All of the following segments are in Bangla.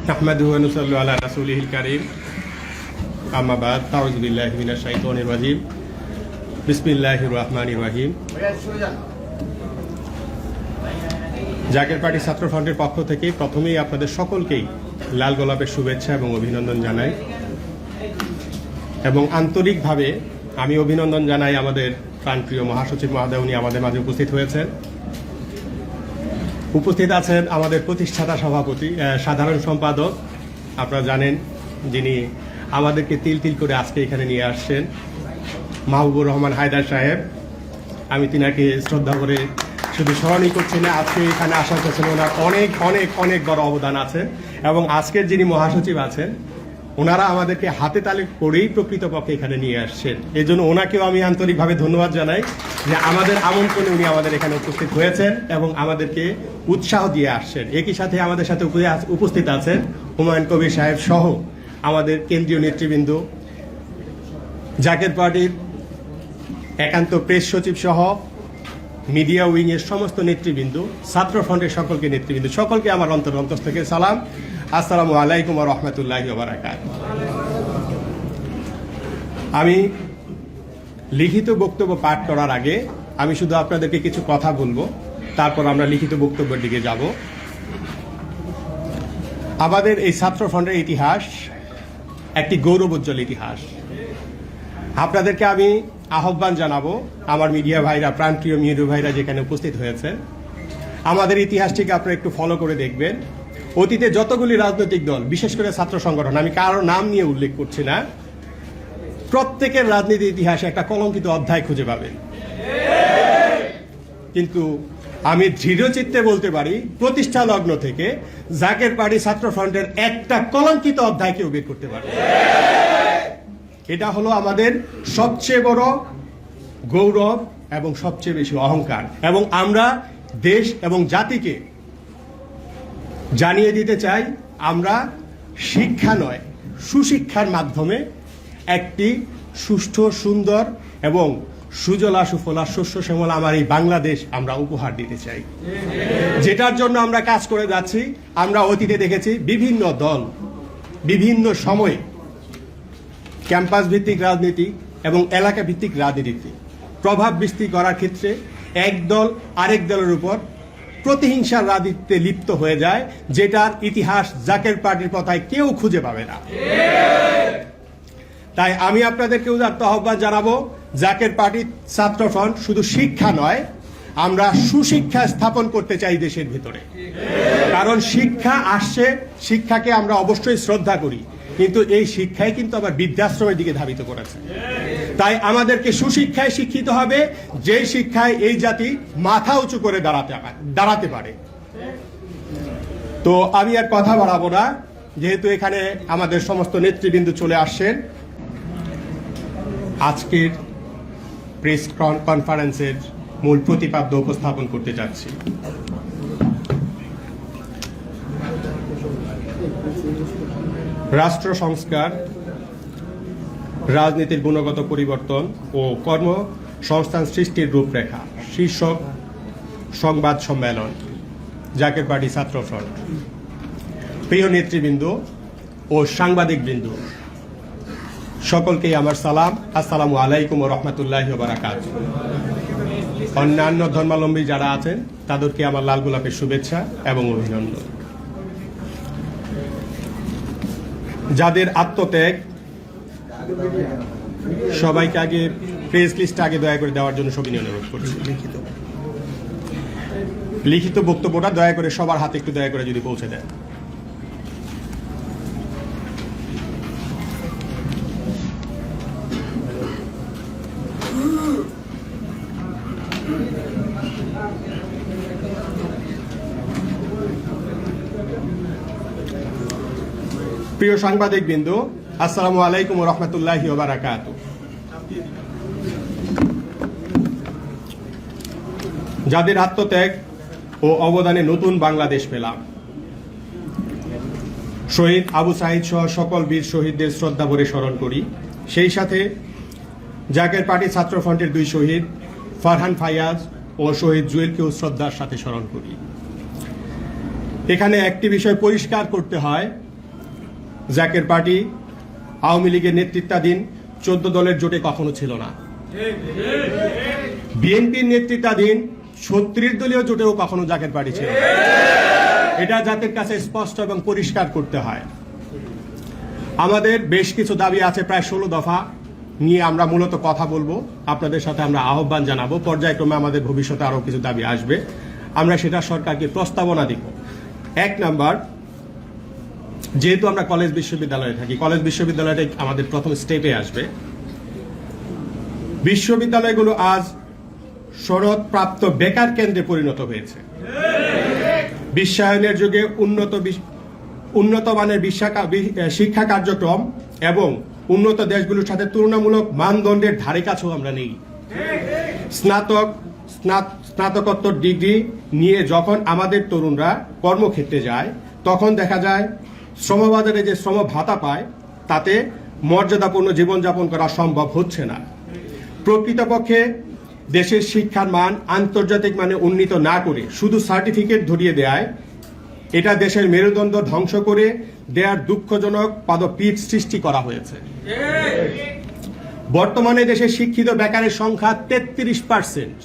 নাহমাদুহু ওয়া নুসাল্লি আলা রাসূলিহিল কারীম আম্মা বাদ আউযু বিল্লাহি মিনাশ শাইতানির রাজীম বিসমিল্লাহির রহমানির রহিম। জাকের পার্টি ছাত্র ফ্রন্টের পক্ষ থেকে প্রথমেই আপনাদের সকলকেই লাল গোলাপের শুভেচ্ছা এবং অভিনন্দন জানাই এবং আন্তরিকভাবে আমি অভিনন্দন জানাই আমাদের প্রাণপ্রিয় মহাসচিব মহোদয়, উনি আমাদের মাঝে উপস্থিত হয়েছেন। উপস্থিত আছেন আমাদের প্রতিষ্ঠাতা সভাপতি সাধারণ সম্পাদক, আপনারা জানেন, যিনি আমাদেরকে তিল তিল করে আজকে এখানে নিয়ে আসছেন, মাহবুবুর রহমান হায়দার সাহেব। আমি তিনাকে শ্রদ্ধা করে শুধু স্মরণই করছি না, আজকে এখানে আসার পেছনে ওনার অনেক অনেক অনেক বড় অবদান আছে এবং আজকের যিনি মহাসচিব আছেন ওনারা আমাদেরকে হাতে তালি করেই প্রকৃতপক্ষে এখানে নিয়ে আসছেন। এই জন্য ওনাকেও আমি আন্তরিকভাবে ধন্যবাদ জানাই যে আমাদের আমন্ত্রণে উনি আমাদের এখানে উপস্থিত হয়েছেন এবং আমাদেরকে উৎসাহ দিয়ে আসছেন। একই সাথে আমাদের সাথে উপস্থিত আছেন হুমায়ুন কবির সাহেব সহ আমাদের কেন্দ্রীয় নেতৃবৃন্দ, জাকের পার্টির একান্ত প্রেস সচিব সহ মিডিয়া উইংয়ের সমস্ত নেতৃবৃন্দ, ছাত্র ফ্রন্টের সকলকে নেতৃবৃন্দ, সকলকে আমার অন্তর থেকে সালাম। আসসালামু আলাইকুম ওয়া রাহমাতুল্লাহি ওয়া বারাকাতুহু। আমি লিখিত বক্তব্য পাঠ করার আগে আমি শুধু আপনাদেরকে কিছু কথা বলবো, তারপর আমরা লিখিত বক্তব্যের দিকে যাব। আমাদের এই ছাত্র ফ্রন্টের ইতিহাস একটি গৌরবোজ্জ্বল ইতিহাস। আপনাদেরকে আমি আহ্বান জানাবো, আমার মিডিয়া ভাইরা, প্রাণপ্রিয় মিডিয়া ভাইরা যেখানে উপস্থিত হয়েছেন, আমাদের ইতিহাসটিকে আপনারা একটু ফলো করে দেখবেন। অতীতে যতগুলি রাজনৈতিক দল, বিশেষ করে ছাত্র সংগঠন, আমি কারো নাম নিয়ে উল্লেখ করছি না, প্রত্যেকের রাজনীতি ইতিহাসে একটা কলঙ্কিত অধ্যায় খুঁজে পাবেন। কিন্তু আমি দৃঢ়চিত্তে বলতে পারি প্রতিষ্ঠা লগ্ন থেকে জাকের পার্টি ছাত্র ফ্রন্টের একটা কলঙ্কিত অধ্যায় কেউ বের করতে পারে। এটা হলো আমাদের সবচেয়ে বড় গৌরব এবং সবচেয়ে বেশি অহংকার, এবং আমরা দেশ এবং জাতিকে জানিয়ে দিতে চাই আমরা শিক্ষা নয়, সুশিক্ষার মাধ্যমে একটি সুষ্ঠু, সুন্দর এবং সুজলা সুফলা শস্য শ্যামলা আমার এই বাংলাদেশ আমরা উপহার দিতে চাই, যেটার জন্য আমরা কাজ করে যাচ্ছি। আমরা অতীতে দেখেছি বিভিন্ন দল বিভিন্ন সময়ে ক্যাম্পাস ভিত্তিক রাজনীতি এবং এলাকা ভিত্তিক রাজনীতিতে প্রভাব বিস্তার করার ক্ষেত্রে এক দল আরেক দলের উপর প্রতিহিংসার রাজনীতিতে লিপ্ত হয়ে যায়, যেটার ইতিহাস জাকের পার্টির কথায় কেউ খুঁজে পাবে না। তাই আমি আপনাদেরকে উদাত্ত আহ্বান জানাবো, জাকের পার্টির ছাত্র ফ্রন্ট শুধু শিক্ষা নয়, আমরা সুশিক্ষা স্থাপন করতে চাই দেশের ভিতরে। কারণ শিক্ষা আসছে, শিক্ষাকে আমরা অবশ্যই শ্রদ্ধা করি, কিন্তু এই শিক্ষাই কিন্তু আবার বৃদ্ধাশ্রমের দিকে ধাবিত করেছে। তাই আমাদেরকে সুশিক্ষায় শিক্ষিত হবে, যে শিক্ষায় এই জাতি মাথা উঁচু করে দাঁড়াতে পারে। তো আমি আর কথা বাড়াবো না, যেহেতু এখানে আমাদের সমস্ত নেতৃবৃন্দ চলে আসছেন। আজকের প্রেস কনফারেন্সের মূল প্রতিপাদ্য উপস্থাপন করতে যাচ্ছি। রাষ্ট্র সংস্কার, রাজনীতির গুণগত পরিবর্তন ও কর্মসংস্থান সৃষ্টির রূপরেখা শীর্ষক সংবাদ সম্মেলন, জাকের পার্টি ছাত্র ফ্রন্ট। প্রিয় নেতৃবৃন্দ ও সাংবাদিকবৃন্দ, সকলকেই আমার সালাম। আসসালামু আলাইকুম ওয়া রাহমাতুল্লাহি ওয়া বারাকাতুহু। অন্যান্য ধর্মাবলম্বী যারা আছেন তাদেরকে আমার লাল গোলাপের শুভেচ্ছা এবং অভিনন্দন। যাদের আত্মত্যাগ, সবাইকে আগে প্রেস লিস্ট আগে দয়া করে দেওয়ার জন্য সবিনয় অনুরোধ করছি। লিখিত বক্তব্যটা দয়া করে সবার হাতে একটু দয়া করে যদি পৌঁছে দেন। প্রিয় সাংবাদিকবৃন্দ, আসসালামু আলাইকুম ওয়া রাহমাতুল্লাহি ওয়া বারাকাতুহু। যাদের আত্মত্যাগ ও অবদানে নতুন বাংলাদেশ পেলাম, শহীদ আবু সাঈদ সহ সকল বীর শহীদদের শ্রদ্ধা ভরে স্মরণ করি। সেই সাথে জাকের পার্টি ছাত্র ফ্রন্টের দুই শহীদ ফারহান ফায়াজ ও শহীদ জুয়েলকেও শ্রদ্ধার সাথে স্মরণ করি। এখানে একটি বিষয় পরিষ্কার করতে হয়, জাকের পার্টি আওয়ামী লীগের নেতৃত্বাধীন 14 দলের জোটে কখনো ছিল না। বিএনপির নেতৃত্বাধীন 36 দলীয় জোটেও কখনো জাকের পার্টি ছিল। এটা জাতির কাছে স্পষ্ট এবং পরিষ্কার করতে হয়। আমাদের বেশ কিছু দাবি আছে, প্রায় 16 দফা নিয়ে আমরা মূলত কথা বলবো, আপনাদের সাথে আমরা আহ্বান জানাবো। পর্যায়ক্রমে আমাদের ভবিষ্যতে আরো কিছু দাবি আসবে, আমরা সেটা সরকারকে প্রস্তাবনা দিব। 1 নাম্বার, যেহেতু আমরা কলেজ বিশ্ববিদ্যালয়ে থাকি, কলেজ বিশ্ববিদ্যালয়টা আমাদের প্রথম স্টেপে আসবে। বিশ্ববিদ্যালয়গুলো আজ সনদপ্রাপ্ত বেকার কেন্দ্রে পরিণত হয়েছে। বিশ্বায়নের যুগে উন্নত মানের শিক্ষা কার্যক্রম এবং উন্নত দেশগুলোর সাথে তুলনামূলক মানদণ্ডের ধারে কাছেও আমরা নেই। স্নাতকোত্তর ডিগ্রি নিয়ে যখন আমাদের তরুণরা কর্মক্ষেত্রে যায়, তখন দেখা যায় শ্রমবাজারে যে শ্রম ভাতা পায় তাতে মর্যাদাপূর্ণ জীবনযাপন করা সম্ভব হচ্ছে না। প্রকৃতপক্ষে দেশের শিক্ষার মান আন্তর্জাতিক মানে উন্নীত না করে শুধু সার্টিফিকেট ধরিয়ে দেয়, এটা দেশের মেরুদণ্ড ধ্বংস করে দেয়ার দুঃখজনক পদপীঠ সৃষ্টি করা হয়েছে। বর্তমানে দেশে শিক্ষিত বেকারের সংখ্যা 33%।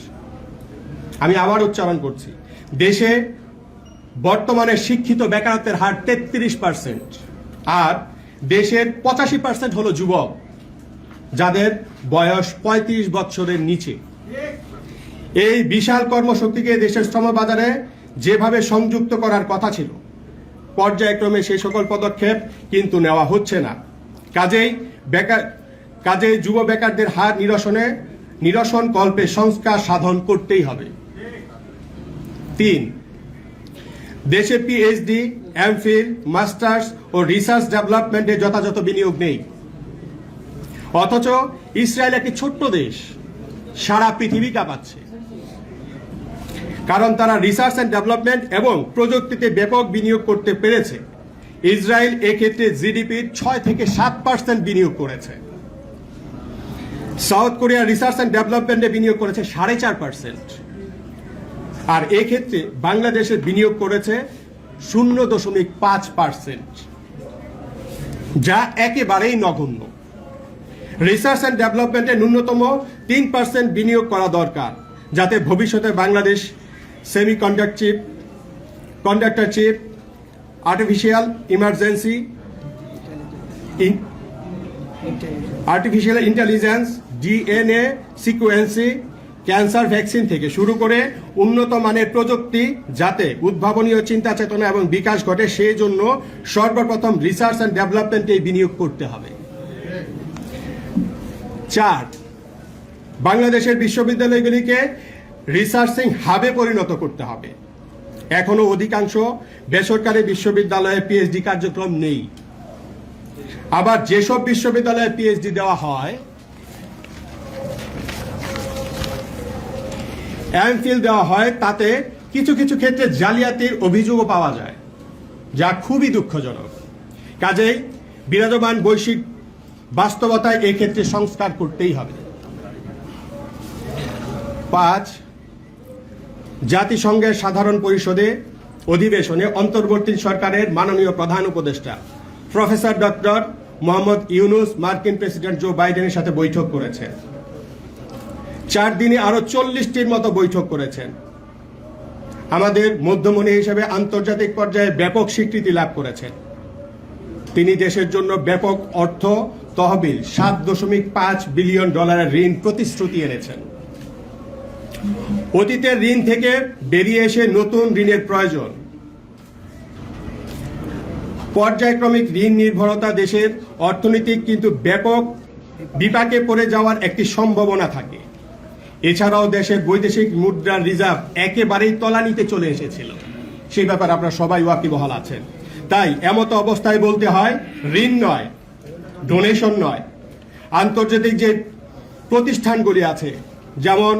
আমি আবার উচ্চারণ করছি, দেশে বর্তমানে শিক্ষিত বেকারত্বের হার 33%, আর দেশের 85% হলো যুবক, যাদের বয়স 35 বছরের নিচে। এই বিশাল কর্মশক্তিকে দেশের শ্রমবাজারে যেভাবে সংযুক্ত করার কথা ছিল, পর্যায়ক্রমে সেই সকল পদক্ষেপ কিন্তু নেওয়া হচ্ছে না। কাজেই যুব বেকারদের হার নিরসন কল্পে সংস্কার সাধন করতেই হবে। 3, দেশে পিএইচডি, এমফিল, মাস্টার্স ও রিসার্চ ডেভেলপমেন্টে যথাযথ বিনিয়োগ নেই। অথচ ইসরায়েল একটি ছোট্ট দেশ, সারা পৃথিবী কাঁপাচ্ছে, কারণ তারা রিসার্চ অ্যান্ড ডেভেলপমেন্ট এবং প্রযুক্তিতে ব্যাপক বিনিয়োগ করতে পেরেছে। ইসরায়েল এক্ষেত্রে জিডিপির 6 থেকে 7% বিনিয়োগ করেছে। সাউথ কোরিয়া রিসার্চ অ্যান্ড ডেভেলপমেন্টে বিনিয়োগ করেছে 4.5%, আর এক্ষেত্রে বাংলাদেশের বিনিয়োগ করেছে 0.5%, যা একেবারেই নগণ্য। রিসার্চ অ্যান্ড ডেভেলপমেন্টে ন্যূনতম 3% বিনিয়োগ করা দরকার, যাতে ভবিষ্যতে Bangladesh conductor chip, artificial intelligence, DNA sequencing, cancer vaccine থেকে শুরু করে উন্নত মানের প্রযুক্তি যাতে উদ্ভাবনীয় চিন্তা চেতনা এবং বিকাশ ঘটে, সেই জন্য সর্বপ্রথম রিসার্চ অ্যান্ড ডেভেলপমেন্টে বিনিয়োগ করতে হবে। 4, বাংলাদেশের বিশ্ববিদ্যালয়গুলিকে রিসার্চিং হাবে পরিণত করতে হবে। এখনো অধিকাংশ বেসরকারি বিশ্ববিদ্যালয়ে পিএইচডি কার্যক্রম নেই। আবার যেসব বিশ্ববিদ্যালয়ে পিএইচডি দেওয়া হয়, এমফিল দেওয়া হয়, তাতে কিছু কিছু ক্ষেত্রে জালিয়াতির অভিযোগও পাওয়া যায়, যা খুবই দুঃখজনক। কাজেই বিরাজমান বৈশ্বিক বাস্তবতায় এক্ষেত্রে সংস্কার করতেই হবে। 5, জাতিসংঘের সাধারণ পরিষদে অধিবেশনে অন্তর্বর্তী সরকারের মাননীয় প্রধান উপদেষ্টা প্রফেসর ডক্টর মোহাম্মদ ইউনুস মার্কিন প্রেসিডেন্ট জো বাইডেনের সাথে বৈঠক করেছেন। 4 দিনে আরো 40টির মতো বৈঠক করেছেন। আমাদের মধ্যমণি হিসেবে আন্তর্জাতিক পর্যায়ে ব্যাপক স্বীকৃতি লাভ করেছেন। তিনি দেশের জন্য ব্যাপক অর্থ তহবিল $7.5 বিলিয়ন ঋণ প্রতিশ্রুতি এনেছেন। অতীতের ঋণ থেকে বেরিয়ে এসে নতুন ঋণের প্রয়োজন। পর্যায়ক্রমিক ঋণ নির্ভরতা দেশের অর্থনৈতিক কিন্তু ব্যাপক বিপাকে পড়ে যাওয়ার একটি সম্ভাবনা থাকে। এছাড়াও দেশের বৈদেশিক মুদ্রার রিজার্ভ একেবারেই তলানিতে চলে এসেছিল, সেই ব্যাপারে আপনারা সবাই ওয়াকিবহাল আছেন। তাই এমতো অবস্থায় বলতে হয়, ঋণ নয়, ডোনেশন নয়, আন্তর্জাতিক যে প্রতিষ্ঠানগুলি আছে, যেমন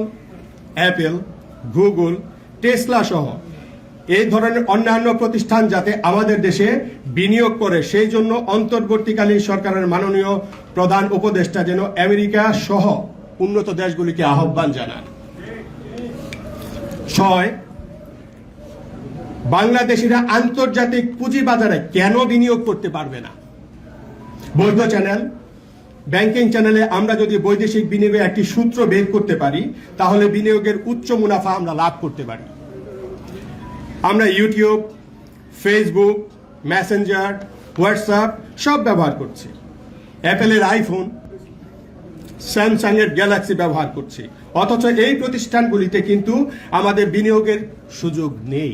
অ্যাপেল, গুগল, টেসলা সহ এই ধরনের অন্যান্য প্রতিষ্ঠান যাতে আমাদের দেশে বিনিয়োগ করে, সেই জন্য অন্তর্বর্তীকালীন সরকারের মাননীয় প্রধান উপদেষ্টা যেন আমেরিকা সহ উন্নত দেশগুলিকে আহ্বান জানান। 6, বাংলাদেশিরা আন্তর্জাতিক পুঁজিবাজারে কেন বিনিয়োগ করতে পারবে না? বৈধ চ্যানেল, ব্যাংকিং চ্যানেলে আমরা যদি বৈদেশিক বিনিয়োগের একটি সূত্র বের করতে পারি, তাহলে বিনিয়োগের উচ্চ মুনাফা আমরা লাভ করতে পারি। আমরা ইউটিউব, ফেসবুক, মেসেঞ্জার, হোয়াটসঅ্যাপ সব ব্যবহার করছি। অ্যাপেলের আইফোন, স্যামসাংয়ের গ্যালাক্সি ব্যবহার করছি, অথচ এই প্রতিষ্ঠানগুলিতে কিন্তু আমাদের বিনিয়োগের সুযোগ নেই।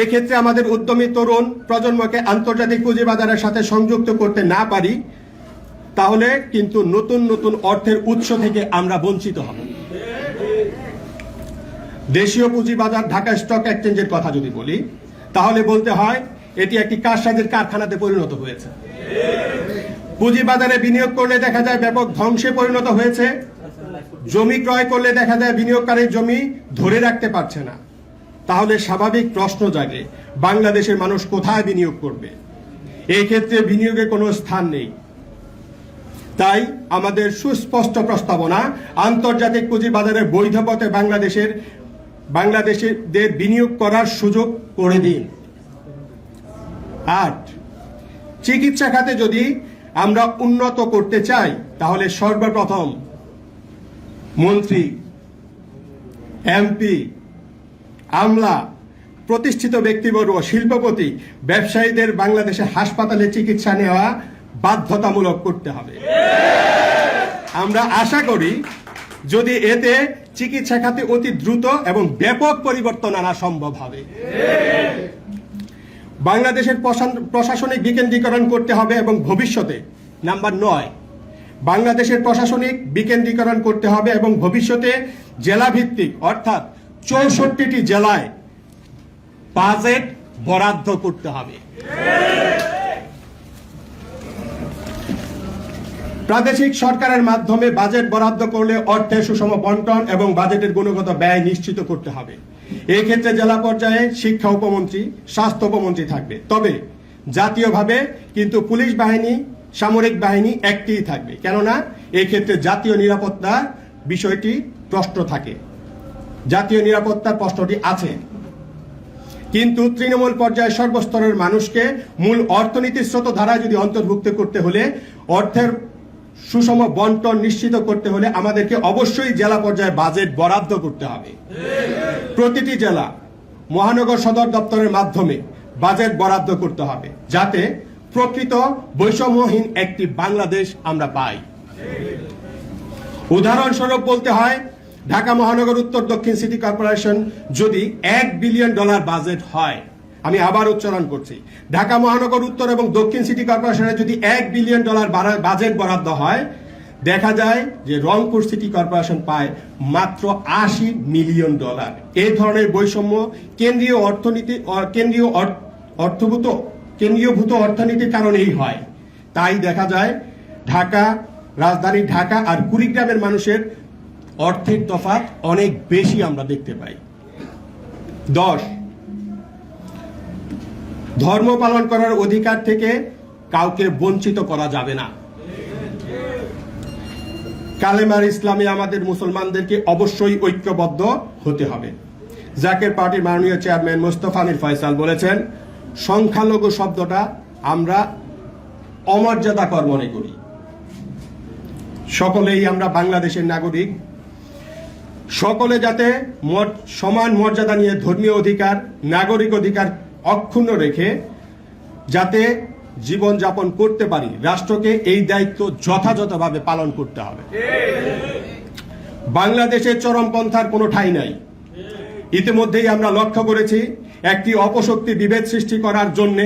এক্ষেত্রে আমাদের উদ্যমী তরুণ প্রজন্মকে আন্তর্জাতিক পুঁজিবাজারের সাথে সংযুক্ত করতে না পারি, তাহলে কিন্তু নতুন নতুন অর্থের উৎস থেকে আমরা বঞ্চিত হব। দেশীয় পুঁজিবাজার ঢাকা স্টক এক্সচেঞ্জের কথা যদি বলি, তাহলে বলতে হয় এটি একটি কারসাজির কারখানাতে পরিণত হয়েছে। পুঁজিবাজারে বিনিয়োগ করলে দেখা যায় ব্যাপক ধ্বংসে পরিণত হয়েছে। জমি ক্রয় করলে দেখা যায় বিনিয়োগকারীর জমি ধরে রাখতে পারছে না। তাহলে স্বাভাবিক প্রশ্ন জাগে, বাংলাদেশের মানুষ কোথায় বিনিয়োগ করবে? এই ক্ষেত্রে বিনিয়োগের কোনো স্থান নেই। তাই আমাদের সুস্পষ্ট প্রস্তাবনা, আন্তর্জাতিক পুঁজিবাজারে বৈধ পথে বাংলাদেশিদের বিনিয়োগ করার সুযোগ করে দিন। 8, চিকিৎসা খাতে যদি আমরা উন্নত করতে চাই, তাহলে সর্বপ্রথম মন্ত্রী, এমপি, আমলা, প্রতিষ্ঠিত ব্যক্তিবর্গ, শিল্পপতি, ব্যবসায়ীদের বাংলাদেশে হাসপাতালে চিকিৎসা নেওয়া বাধ্যতামূলক করতে হবে। আমরা আশা করি যদি এতে চিকিৎসা খাতে অতি দ্রুত এবং ব্যাপক পরিবর্তন আনা সম্ভব হবে। বাংলাদেশের প্রশাসনিক বিকেন্দ্রীকরণ করতে হবে এবং ভবিষ্যতে নাম্বার 9, বাংলাদেশের প্রশাসনিক বিকেন্দ্রীকরণ করতে হবে এবং ভবিষ্যতে জেলাভিত্তিক অর্থাৎ 64টি জেলায় বাজেট বরাদ্দ করতে হবে। প্রাদেশিক সরকারের মাধ্যমে বাজেট বরাদ্দ করলে অর্থের সুষম বন্টন এবং বাজেটের গুণগত ব্যয় নিশ্চিত করতে হবে। এই ক্ষেত্রে জেলা পর্যায়ে শিক্ষা উপমন্ত্রী, স্বাস্থ্য উপমন্ত্রী থাকবে। তবে জাতীয়ভাবে কিন্তু পুলিশ বাহিনী, সামরিক বাহিনী একটিই থাকবে, কেননা এই ক্ষেত্রে জাতীয় নিরাপত্তার বিষয়টি প্রশ্ন থাকে। জাতীয় নিরাপত্তার প্রশ্নটি আছে, কিন্তু তৃণমূল পর্যায়ে সর্বস্তরের মানুষকে মূল অর্থনীতির স্রোতধারায় যদি অন্তর্ভুক্ত করতে হলে, অর্থের সুষম বন্টন নিশ্চিত করতে হলে আমাদেরকে অবশ্যই জেলা পর্যায়ে বাজেট বরাদ্দ করতে হবে। প্রতিটি জেলা মহানগর সদর দপ্তরের মাধ্যমে বাজেট বরাদ্দ করতে হবে, যাতে প্রকৃত বৈষম্যহীন একটি বাংলাদেশ আমরা পাই। উদাহরণস্বরূপ বলতে হয়, ঢাকা মহানগর উত্তর দক্ষিণ সিটি কর্পোরেশন যদি $1 বিলিয়ন বাজেট হয়, আমি আবার উচ্চারণ করছি, ঢাকা মহানগর উত্তর এবং দক্ষিণ সিটি কর্পোরেশনের যদি $1 বিলিয়ন বাজেট বরাদ্দ হয়, দেখা যায় যে রংপুর সিটি কর্পোরেশন পায় মাত্র $80 মিলিয়ন। এই ধরনের বৈষম্য কেন্দ্রীয়ভূত অর্থনীতির কারণেই হয়। তাই দেখা যায় রাজধানী ঢাকা আর কুড়িগ্রামের মানুষের অর্থের তফাৎ অনেক বেশি আমরা দেখতে পাই। 10, ধর্ম পালন করার অধিকার থেকে কাউকে বঞ্চিত করা যাবে না। কালেমার ইসলামে আমাদের মুসলমানদেরকে অবশ্যই ঐক্যবদ্ধ হতে হবে। জাকের পার্টির মাননীয় চেয়ারম্যান মোস্তফা আমির ফয়সাল বলেছেন, সংখ্যালঘু শব্দটা আমরা অমর্যাদাকর মনে করি। সকলেই আমরা বাংলাদেশের নাগরিক, সকলে যাতে সমান মর্যাদা নিয়ে ধর্মীয় অধিকার, নাগরিক অধিকার অক্ষুণ্ণ রেখে যাতে জীবন যাপন করতে পারি, রাষ্ট্রকে এই দায়িত্ব যথাযথভাবে পালন করতে হবে। বাংলাদেশের চরমপন্থার কোনো ঠাঁই নাই। ইতিমধ্যেই আমরা লক্ষ্য করেছি, একটি অপশক্তি বিভেদ সৃষ্টি করার জন্য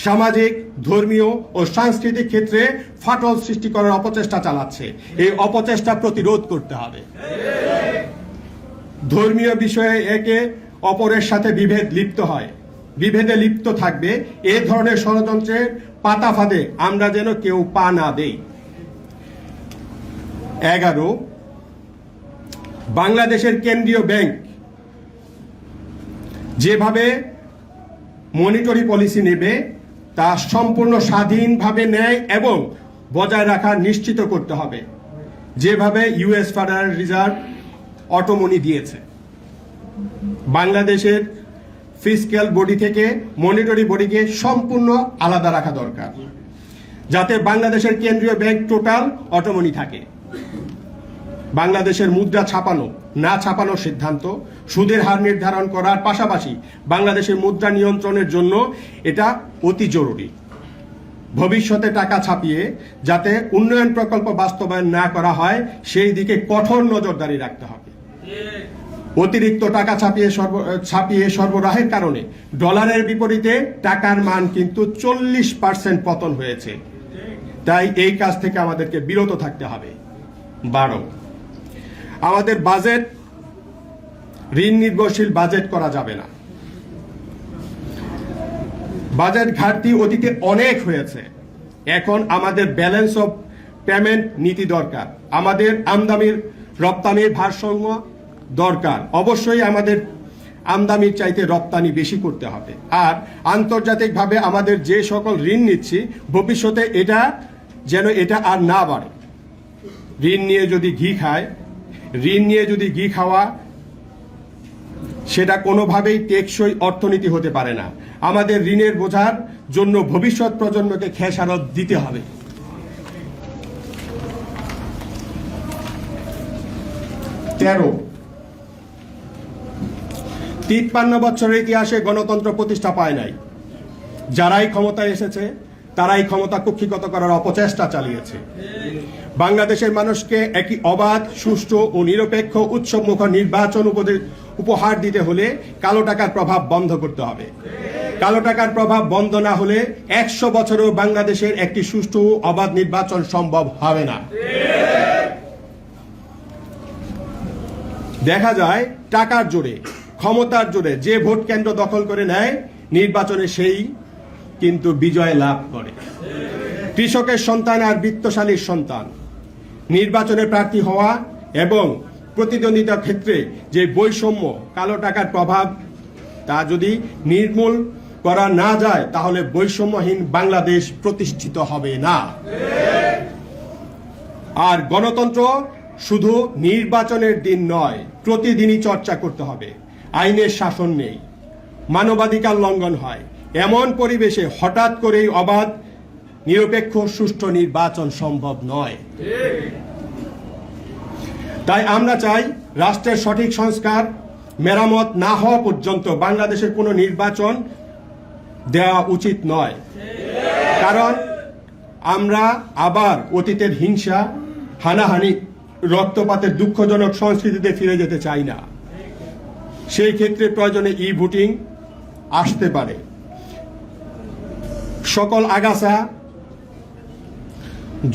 সামাজিক, ধর্মীয় ও সাংস্কৃতিক ক্ষেত্রে ফাটল সৃষ্টি করার অপচেষ্টা চালাচ্ছে। এই অপচেষ্টা প্রতিরোধ করতে হবে। ধর্মীয় বিষয়ে একে অপরের সাথে বিভেদে লিপ্ত থাকবে, এ ধরনের ষড়যন্ত্রের পাতা ফাঁদে আমরা যেন কেউ পা না দেই। 11, বাংলাদেশের কেন্দ্রীয় ব্যাংক যেভাবে মনিটরি পলিসি নেবে তা সম্পূর্ণ স্বাধীনভাবে নেয় এবং বজায় রাখা নিশ্চিত করতে হবে, যেভাবে ইউএস ফেডারেল রিজার্ভ অটোমনি দিয়েছে। বাংলাদেশের ফিসক্যাল বডি থেকে মনিটরি বডিকে সম্পূর্ণ আলাদা রাখা দরকার। যাতে বাংলাদেশের কেন্দ্রীয় ব্যাংক টোটাল অটোমনি থাকে। বাংলাদেশের মুদ্রা ছাপানো না ছাপানোর সিদ্ধান্ত, সুদের হার নির্ধারণ করার পাশাপাশি বাংলাদেশের মুদ্রা নিয়ন্ত্রণের জন্য এটা অতি জরুরি। ভবিষ্যতে টাকা ছাপিয়ে যাতে উন্নয়ন প্রকল্প বাস্তবায়ন না করা হয় সেই দিকে কঠোর নজরদারি রাখতে হবে। অতিরিক্ত টাকা ছাপিয়ে সরবরাহের কারণে ডলারের বিপরীতে টাকার মান কিন্তু 40% পতন হয়েছে। তাই এই কাজ থেকে আমাদেরকে বিরত থাকতে হবে। 12, আমাদের বাজেট ঋণ নির্ভরশীল বাজেট করা যাবে না। বাজেট ঘাটতি অতীতে অনেক হয়েছে। এখন আমাদের ব্যালেন্স অফ পেমেন্ট নীতি দরকার। আমাদের আমদানির রপ্তানির ভারসাম্য দরকার। অবশ্যই আমাদের আমদানির চাইতে রপ্তানি বেশি করতে হবে। আর আন্তর্জাতিকভাবে আমাদের যে সকল ঋণ নিচ্ছি ভবিষ্যতে এটা আর না বাড়ে। ঋণ নিয়ে যদি ঘি খাওয়া সেটা কোনোভাবেই টেকসই অর্থনীতি হতে পারে না। আমাদের ঋণের বোঝার জন্য ভবিষ্যৎ প্রজন্মকে খেসারত দিতে হবে। 13, 53 বছরের ইতিহাসে গণতন্ত্র প্রতিষ্ঠা পায় নাই। যারাই ক্ষমতায় এসেছে তারাই ক্ষমতা কুক্ষিগত করার অপচেষ্টা চালিয়েছে। বাংলাদেশের মানুষকে একটি অবাধ, সুষ্ঠু ও নিরপেক্ষ উৎসবমুখর নির্বাচন উপহার দিতে হলে কালো টাকার প্রভাব বন্ধ করতে হবে। কালো টাকার প্রভাব বন্ধ না হলে 100 বছরেও বাংলাদেশের একটি সুষ্ঠু ও অবাধ নির্বাচন সম্ভব হবে না। দেখা যায় টাকার জোরে, ক্ষমতার জোরে যে ভোট কেন্দ্র দখল করে নেয় নির্বাচনে সেই কিন্তু বিজয় লাভ করে। কৃষকের সন্তান আর বিত্তশালীর সন্তান নির্বাচনে প্রার্থী হওয়া এবং প্রতিদ্বন্দ্বিতার ক্ষেত্রে যে বৈষম্য, কালো টাকার প্রভাব তা যদি নির্মূল করা না যায় তাহলে বৈষম্যহীন বাংলাদেশ প্রতিষ্ঠিত হবে না। আর গণতন্ত্র শুধু নির্বাচনের দিন নয়, প্রতিদিনই চর্চা করতে হবে। আইনের শাসন নেই, মানবাধিকার লঙ্ঘন হয়, এমন পরিবেশে হঠাৎ করেই অবাধ, নিরপেক্ষ, সুষ্ঠু নির্বাচন সম্ভব নয়। তাই আমরা চাই রাষ্ট্রের সঠিক সংস্কার মেরামত না হওয়া পর্যন্ত বাংলাদেশের কোনো নির্বাচন দেওয়া উচিত নয়। কারণ আমরা আবার অতীতের হিংসা, হানাহানি, রক্তপাতের দুঃখজনক সংস্কৃতিতে ফিরে যেতে চাই না। সেই ক্ষেত্রে প্রয়োজনে ভোটিং আসতে পারে। সকল আগাছা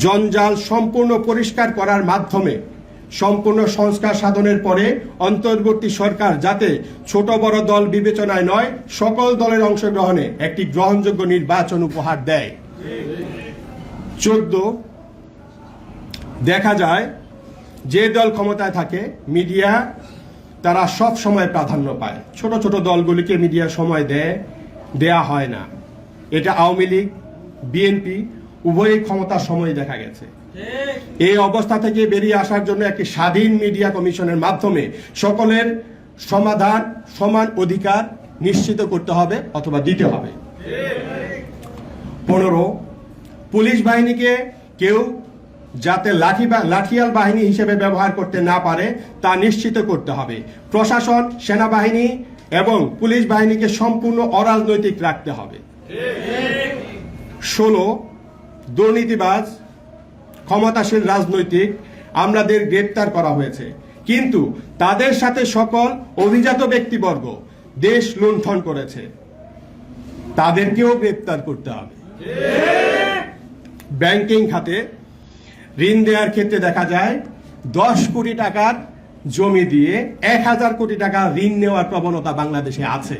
জঞ্জাল সম্পূর্ণ পরিষ্কার করার মাধ্যমে সম্পূর্ণ সংস্কার সাধনের পরে অন্তর্বর্তী সরকার যাতে ছোট বড় দল বিবেচনায় নয়, সকল দলের অংশগ্রহণে একটি গ্রহণযোগ্য নির্বাচন উপহার দেয়। 14, দেখা যায় যে দল ক্ষমতায় থাকে মিডিয়া তারা সব সময় প্রাধান্য পায়, ছোট ছোট দলগুলিকে মিডিয়া সময় দেয়া হয় না। এটা আওয়ামী লীগ, বিএনপি উভয়ই ক্ষমতার সময় দেখা গেছে। এই অবস্থা থেকে বেরিয়ে আসার জন্য একটি স্বাধীন মিডিয়া কমিশনের মাধ্যমে সকলের সমান অধিকার নিশ্চিত করতে হবে অথবা দিতে হবে। 15, পুলিশ বাহিনীকে কেউ যাতে লাঠিয়াল বাহিনী হিসেবে ব্যবহার করতে না পারে তা নিশ্চিত করতে হবে। প্রশাসন, সেনাবাহিনী এবং পুলিশ বাহিনীকে সম্পূর্ণ অরাজনৈতিক রাখতে হবে। 16, দুর্নীতিবাজ, ক্ষমতাসীন রাজনৈতিক আমলাদের গ্রেপ্তার করা হয়েছে, কিন্তু তাদের সাথে সকল অভিজাত ব্যক্তিবর্গ দেশ লুণ্ঠন করেছে, তাদেরকেও গ্রেপ্তার করতে হবে। ব্যাংকিং খাতে ঋণ দেওয়ার ক্ষেত্রে দেখা যায় 10 কোটি টাকার জমি দিয়ে 1000 কোটি টাকা ঋণ নেওয়ার প্রবণতা বাংলাদেশে আছে।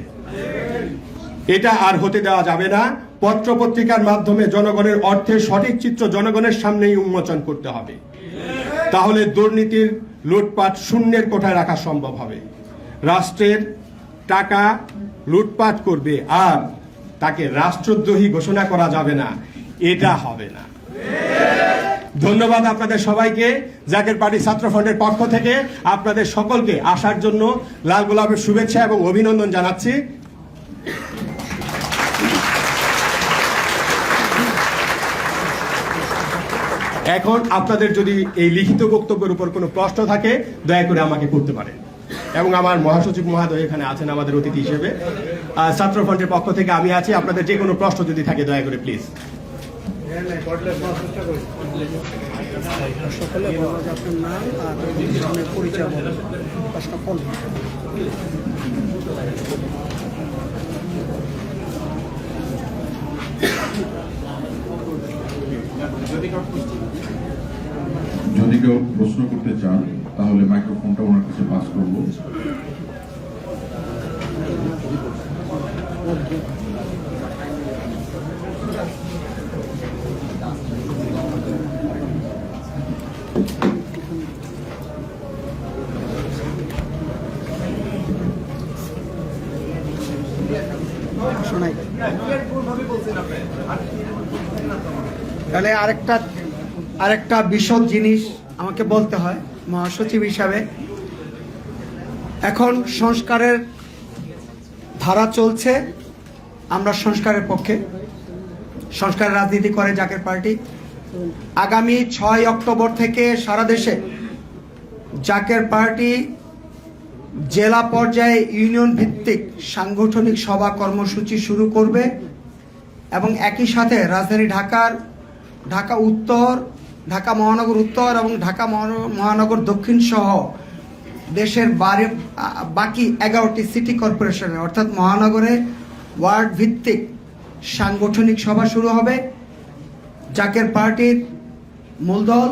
এটা আর হতে দেওয়া যাবে না। পত্রপত্রিকার মাধ্যমে জনগণের অর্থের সঠিক চিত্র জনগণের সামনেই উন্মোচন করতে হবে। তাহলে দুর্নীতির লুটপাট শূন্যের কোঠায় রাখা সম্ভব হবে। রাষ্ট্রের টাকা লুটপাট করবে আর তাকে রাষ্ট্রদ্রোহী ঘোষণা করা যাবে না, এটা হবে না। ধন্যবাদ আপনাদের সবাইকে। জাকের পার্টি ছাত্র ফ্রন্টের পক্ষ থেকে আপনাদের সকলকে আসার জন্য লাল গোলাপের শুভেচ্ছা এবং অভিনন্দন জানাচ্ছি। এখন আপনাদের যদি এই লিখিত বক্তব্যের উপর কোনো প্রশ্ন থাকে দয়া করে আমাকে করতে পারেন, এবং আমার মহাসচিব মহোদয় এখানে আছেন আমাদের অতিথি হিসেবে। ছাত্র ফ্রন্টের পক্ষ থেকে আমি আছি, আপনাদের যে কোনো প্রশ্ন যদি থাকে দয়া করে প্লিজ। সকলে আপনার নাম আর পরিচয় বলেন, প্রশ্ন করবেন। যদি কেউ প্রশ্ন করতে চান তাহলে মাইক্রোফোনটা ওনার কাছে পাস করবো। তাহলে আরেকটা বিশদ জিনিস আমাকে বলতে হয় মহাসচিব হিসাবে। এখন সংস্কারের ধারা চলছে, আমরা সংস্কারের পক্ষে, সংস্কারের রাজনীতি করে জাকের পার্টি। আগামী 6 অক্টোবর থেকে সারা দেশে জাকের পার্টি জেলা পর্যায়ে ইউনিয়ন ভিত্তিক সাংগঠনিক সভা কর্মসূচি শুরু করবে, এবং একই সাথে রাজধানী ঢাকা উত্তর, ঢাকা মহানগর উত্তর এবং ঢাকা মহানগর দক্ষিণ সহ দেশের বাকি 11টি সিটি কর্পোরেশনে অর্থাৎ মহানগরে ওয়ার্ড ভিত্তিক সাংগঠনিক সভা শুরু হবে। জাকের পার্টির মূলদল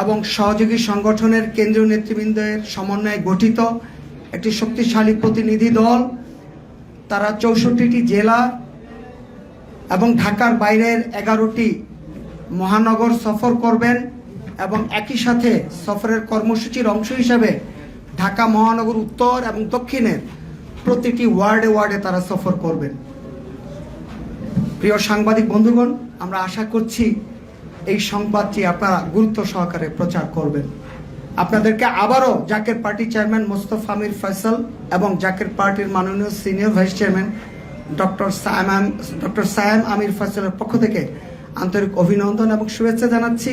এবং সহযোগী সংগঠনের কেন্দ্রীয় নেতৃবৃন্দের সমন্বয়ে গঠিত একটি শক্তিশালী প্রতিনিধি দল, তারা 64টি জেলা এবং ঢাকার বাইরের 11টি মহানগর সফর করবেন, এবং একই সাথে সফরের কর্মসূচির অংশ হিসাবে ঢাকা মহানগর উত্তর এবং দক্ষিণের প্রতিটি ওয়ার্ডে তারা সফর করবেন। প্রিয় সাংবাদিক বন্ধুগণ, আমরা আশা করছি এই সংবাদটি আপনারা গুরুত্ব সহকারে প্রচার করবেন। আপনাদেরকে আবারও জাকের পার্টি চেয়ারম্যান মোস্তফা আমির ফয়সাল এবং জাকের পার্টির মাননীয় senior vice chairman doctor Sayem Amir ফয়সালের পক্ষ থেকে আন্তরিক অভিনন্দন এবং শুভেচ্ছা জানাচ্ছি।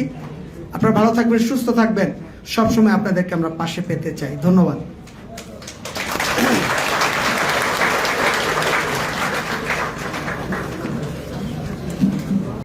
আপনারা ভালো থাকবেন, সুস্থ থাকবেন, সবসময় আপনাদেরকে আমরা পাশে পেতে চাই। ধন্যবাদ।